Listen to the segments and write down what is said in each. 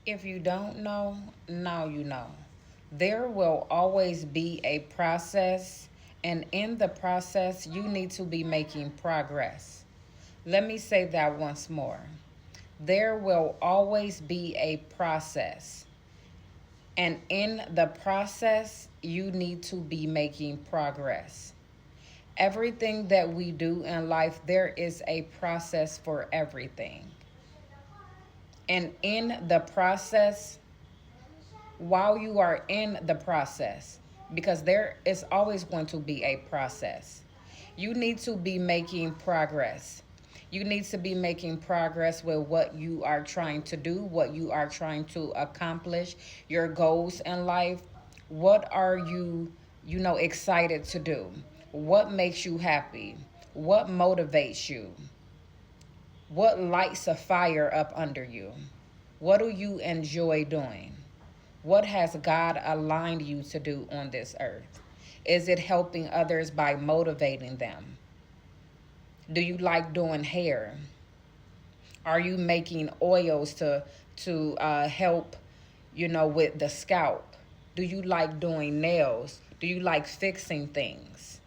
If you don't know, now you know. There will always be a process, and in the process, you need to be making progress. Let me say that once more. There will always be a process, and in the process, you need to be making progress. Everything that we do in life, there is a process for everything. And in the process, while you are in the process, because there is always going to be a process, you need to be making progress. You need to be making progress with what you are trying to do, what you are trying to accomplish, your goals in life. What are you excited to do? What makes you happy? What motivates you? What lights a fire up under you? What do you enjoy doing? What has God aligned you to do on this earth? Is it helping others by motivating them? Do you like doing hair? Are you making oils to help, with the scalp? Do you like doing nails? Do you like fixing things?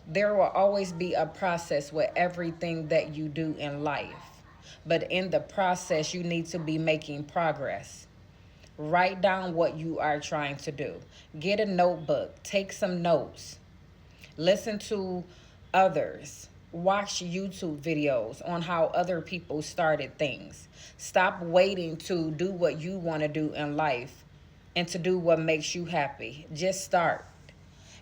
There will always be a process with everything that you do in life. But in the process, you need to be making progress. Write down what you are trying to do. Get a notebook. Take some notes. Listen to others. Watch YouTube videos on how other people started things. Stop waiting to do what you want to do in life and to do what makes you happy. Just start.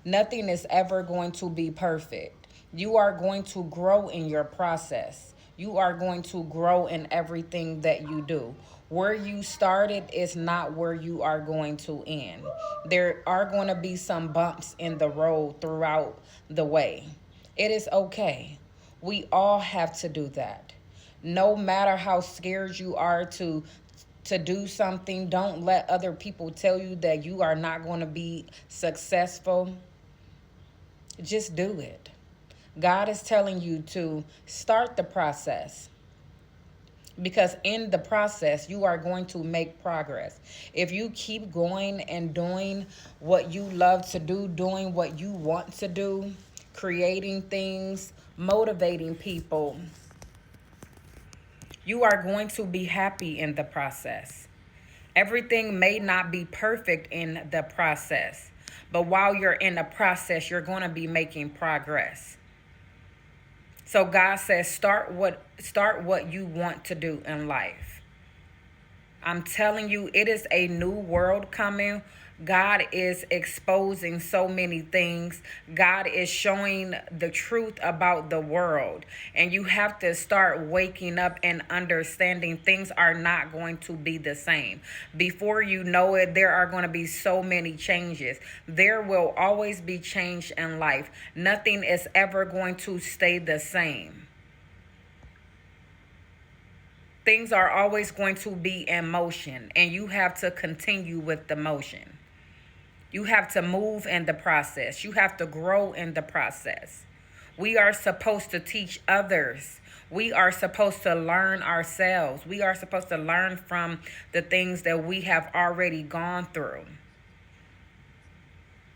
Nothing is ever going to be perfect. You are going to grow in your process. You are going to grow in everything that you do. Where you started is not where you are going to end. There are going to be some bumps in the road throughout the way. It is okay. We all have to do that. No matter how scared you are to do something, don't let other people tell you that you are not going to be successful. Just do it. God is telling you to start the process, because in the process you are going to make progress. If you keep going and doing what you love to do, doing what you want to do, creating things, motivating people, you are going to be happy in the process. Everything may not be perfect in the process, but while you're in the process, you're going to be making progress. So God says start what you want to do in life. I'm telling you, it is a new world coming. God is exposing so many things. God is showing the truth about the world. And you have to start waking up and understanding things are not going to be the same. Before you know it, there are going to be so many changes. There will always be change in life. Nothing is ever going to stay the same. Things are always going to be in motion, and you have to continue with the motion. You have to move in the process. You have to grow in the process. We are supposed to teach others. We are supposed to learn ourselves. We are supposed to learn from the things that we have already gone through.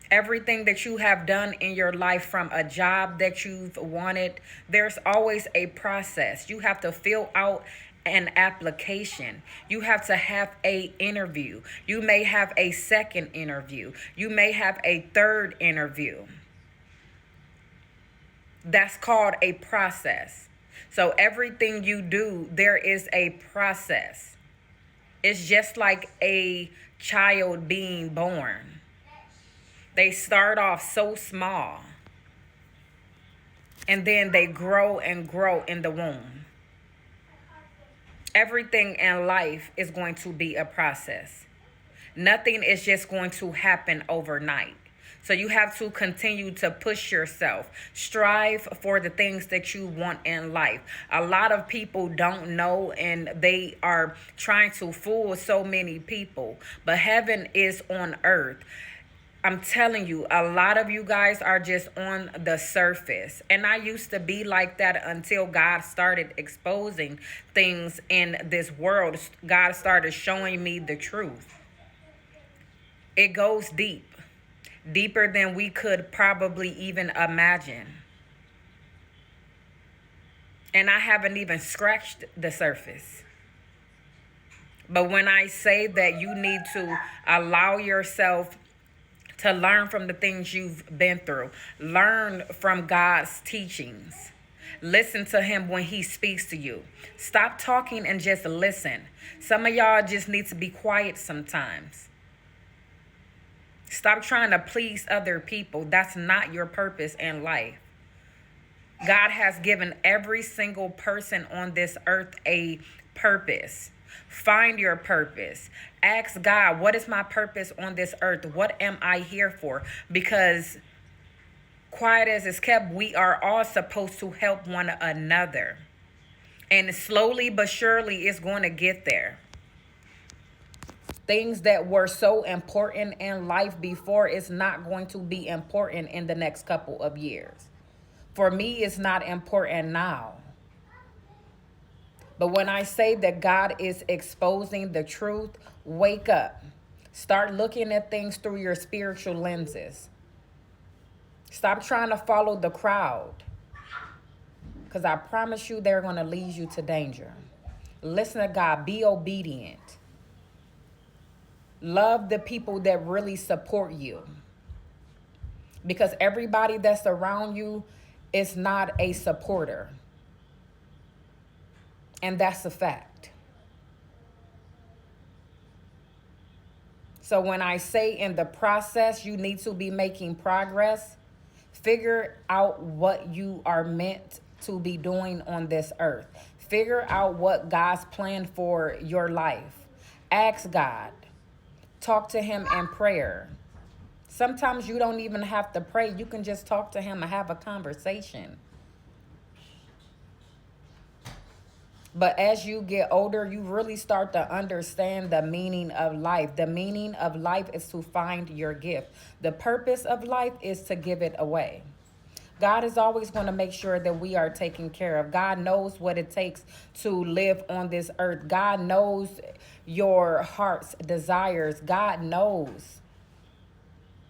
Everything that you have done in your life, from a job that you've wanted, there's always a process. You have to fill out an application. You have to have a interview. You may have a second interview. You may have a third interview. That's called a process. So everything you do, there is a process. It's just like a child being born. They start off so small, and then they grow and grow in the womb. Everything in life is going to be a process. Nothing is just going to happen overnight. So you have to continue to push yourself. Strive for the things that you want in life. A lot of people don't know, and they are trying to fool so many people. But heaven is on earth. I'm telling you, a lot of you guys are just on the surface. And I used to be like that until God started exposing things in this world. God started showing me the truth. It goes deep, deeper than we could probably even imagine. And I haven't even scratched the surface. But when I say that you need to allow yourself to learn from the things you've been through, learn from God's teachings, listen to him when he speaks to you. Stop talking and just listen. Some of y'all just need to be quiet sometimes. Stop trying to please other people. That's not your purpose in life. God has given every single person on this earth a purpose. Find your purpose. Ask God, what is my purpose on this earth? What am I here for? Because quiet as it's kept, we are all supposed to help one another. And slowly but surely it's going to get there. Things that were so important in life before is not going to be important in the next couple of years. For me, it's not important now. But when I say that God is exposing the truth, wake up. Start looking at things through your spiritual lenses. Stop trying to follow the crowd. Because I promise you they're going to lead you to danger. Listen to God. Be obedient. Love the people that really support you. Because everybody that's around you is not a supporter. And that's a fact. So when I say in the process, you need to be making progress, figure out what you are meant to be doing on this earth. Figure out what God's plan for your life. Ask God. Talk to him in prayer. Sometimes you don't even have to pray. You can just talk to him and have a conversation. But as you get older, you really start to understand the meaning of life. The meaning of life is to find your gift. The purpose of life is to give it away. God is always going to make sure that we are taken care of. God knows what it takes to live on this earth. God knows your heart's desires. God knows.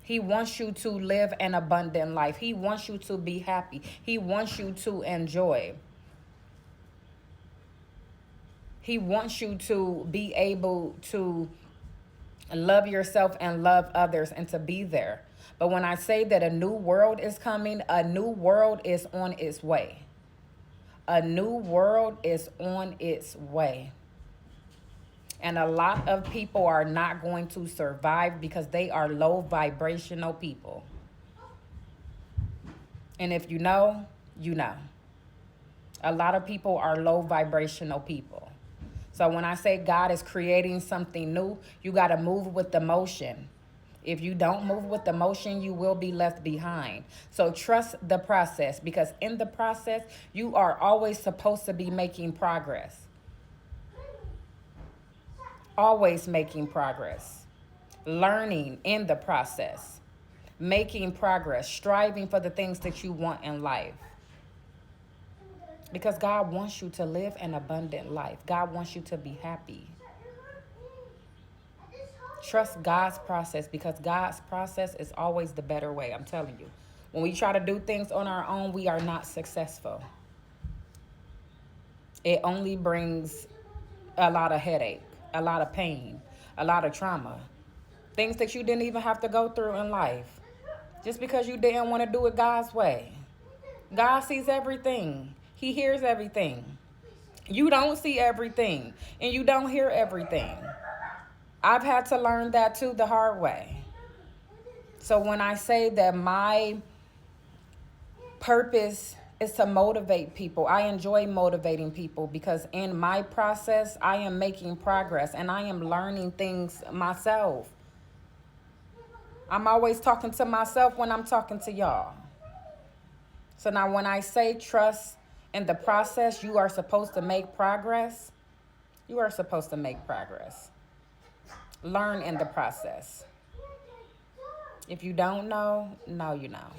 He wants you to live an abundant life. He wants you to be happy. He wants you to enjoy. He wants you to be able to love yourself and love others and to be there. But when I say that a new world is coming, a new world is on its way. A new world is on its way. And a lot of people are not going to survive because they are low vibrational people. And if you know, you know. A lot of people are low vibrational people. So when I say God is creating something new, you got to move with the motion. If you don't move with the motion, you will be left behind. So trust the process, because in the process, you are always supposed to be making progress. Always making progress. Learning in the process. Making progress. Striving for the things that you want in life. Because God wants you to live an abundant life. God wants you to be happy. Trust God's process, because God's process is always the better way. I'm telling you. When we try to do things on our own, we are not successful. It only brings a lot of headache, a lot of pain, a lot of trauma. Things that you didn't even have to go through in life. Just because you didn't want to do it God's way. God sees everything. He hears everything. You don't see everything, and you don't hear everything. I've had to learn that too the hard way. So when I say that my purpose is to motivate people, I enjoy motivating people, because in my process, I am making progress and I am learning things myself. I'm always talking to myself when I'm talking to y'all. So now when I say trust in the process, you are supposed to make progress. You are supposed to make progress. Learn in the process. If you don't know, now you know.